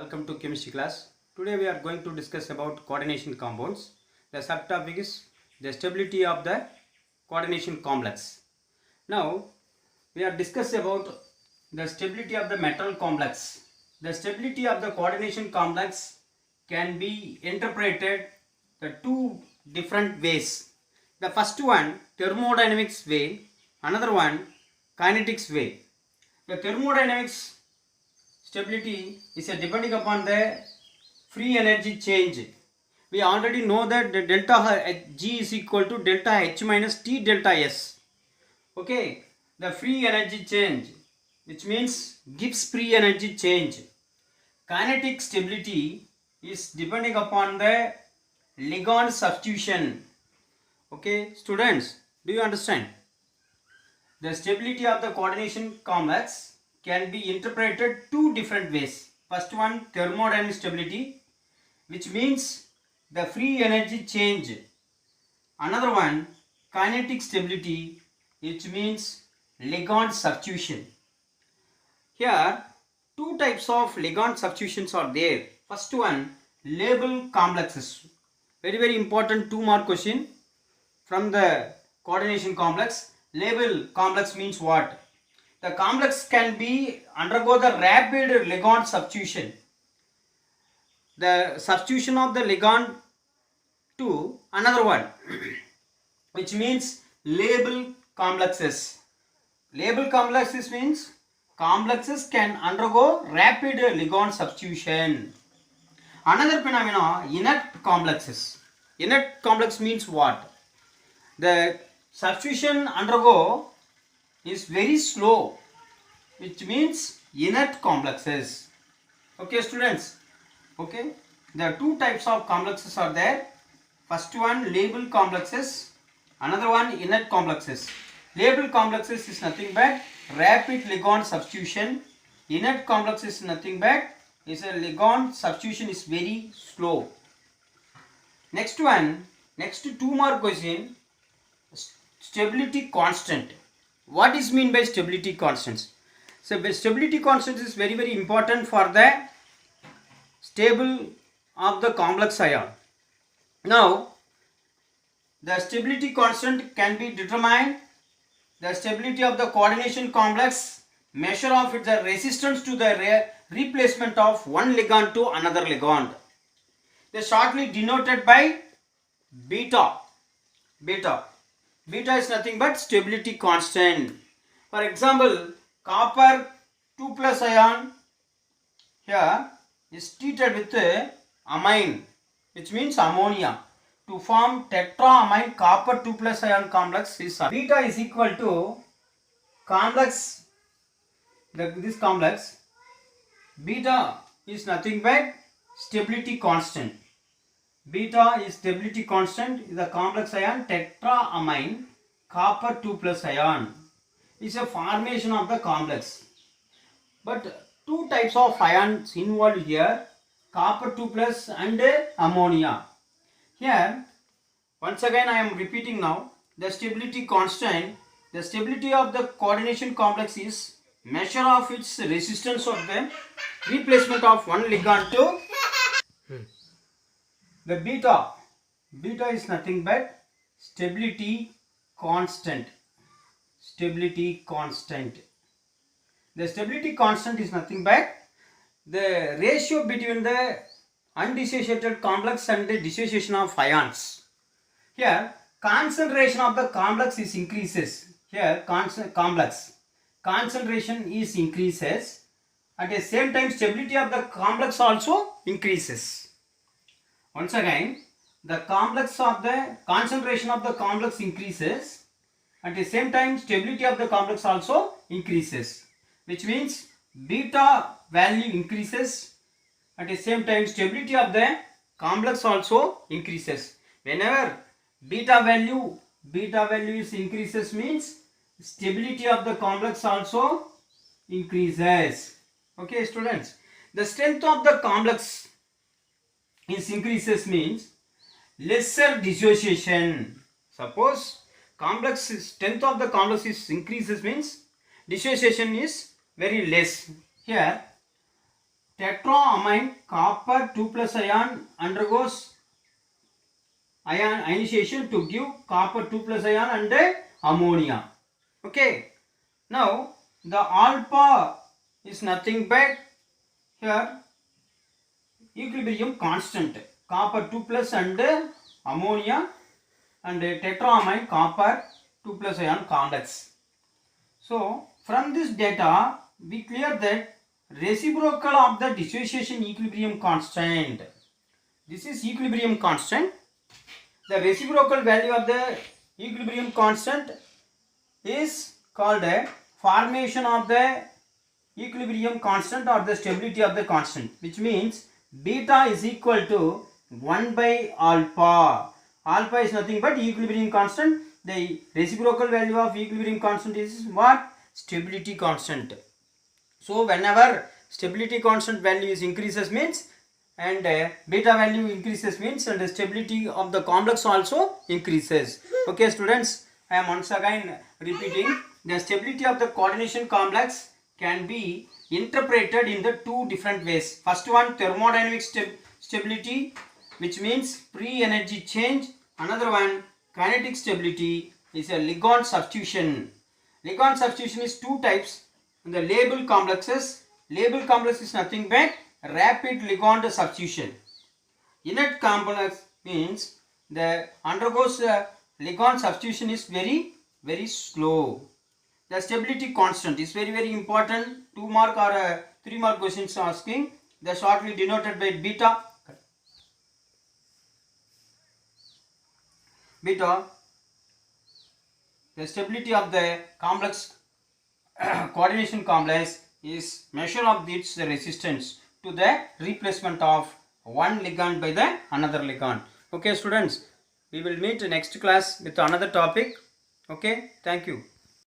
welcome to chemistry class. Today we are going to discuss about coordination compounds. The subtopic is the stability of the coordination complex. Now we are discussing about the stability of the metal complex. The stability of the coordination complex can be interpreted the two different ways. The first one thermodynamics way, another one kinetics way. The thermodynamics stability is depending upon the free energy change. We already know that the delta G is equal to delta H minus T delta S. Okay, the free energy change, which means Gibbs free energy change. Kinetic stability is depending upon the Ligand substitution. Okay, students, do you understand? The stability of the coordination complex can be interpreted two different ways. First one, thermodynamic stability, which means the free energy change. Another one, kinetic stability, which means Ligand substitution. Here, two types of Ligand substitutions are there. First one, label complexes. Very important 2 mark question from the coordination complex. Label complex means what? The complex can be undergo the rapid Ligand substitution. The substitution of the Ligand to another one, which means label complexes. Label complexes means complexes can undergo rapid Ligand substitution. Another phenomenon, inert complexes. Inert complex means what? The substitution undergo is very slow, which means inert complexes. Okay, students. Okay, there are two types of complexes are there. First one, label complexes. Another one, inert complexes. Label complexes is nothing but rapid Ligand substitution. Inert complexes is nothing but is a Ligand substitution is very slow. Next one, next 2 mark question. Stability constant. What is mean by stability constants? So stability constant is very important for the stable of the complex ion. Now the stability constant can be determined. The stability of the coordination complex measure of its resistance to the replacement of one ligand to another ligand. They are shortly denoted by beta. Beta is nothing but stability constant. For example, copper 2 plus ion here is treated with amine, which means ammonia, to form tetraamine copper 2 plus ion complex. Is beta is equal to complex, this complex beta is nothing but stability constant. Beta is stability constant, the complex ion tetraamine copper 2 plus ion is a formation of the complex. But two types of ions involved here, copper 2 plus and ammonia. Here once again I am repeating now, the stability constant, the stability of the coordination complex is measure of its resistance of the replacement of one ligand to the beta is nothing but stability constant. The stability constant is nothing but the ratio between the undissociated complex and the dissociation of ions. Here concentration of the complex is increases. Here complex concentration is increases. At the same time stability of the complex also increases. Once again, the concentration of the complex increases. At the same time stability of the complex also increases, which means beta value increases. At the same time stability of the complex also increases. Whenever beta value is increases means stability of the complex also increases. Okay, students, the strength of the complex is increases means lesser dissociation. Suppose strength of the complex is increases means dissociation is very less. Here tetraamine copper 2 plus ion undergoes ionization to give copper 2 plus ion and ammonia. Okay. Now the alpha is nothing but here equilibrium constant, copper 2 plus and ammonia and tetraamine copper 2 plus ion complex. So from this data we clear that reciprocal of the dissociation equilibrium constant. This is equilibrium constant. The reciprocal value of the equilibrium constant is called a formation of the equilibrium constant or the stability of the constant, which means beta is equal to 1 by alpha. Alpha is nothing but equilibrium constant. The reciprocal value of equilibrium constant is what? Stability constant. So whenever stability constant value is increases means and beta value increases means and the stability of the complex also increases. Okay students, I am once again repeating, the stability of the coordination complex can be interpreted in the two different ways. First one, thermodynamic stability, which means free energy change. Another one, kinetic stability, is a Ligand substitution. Ligand substitution is two types. The labile complexes. Labile complex is nothing but rapid Ligand substitution. Inert complex means the undergoes Ligand substitution is very slow. The stability constant is very important. 2 mark or 3 mark questions asking. They are shortly denoted by beta. Beta. The stability of the complex coordination complex is measure of its resistance to the replacement of one ligand by the another ligand. Okay students, we will meet next class with another topic. Okay, thank you.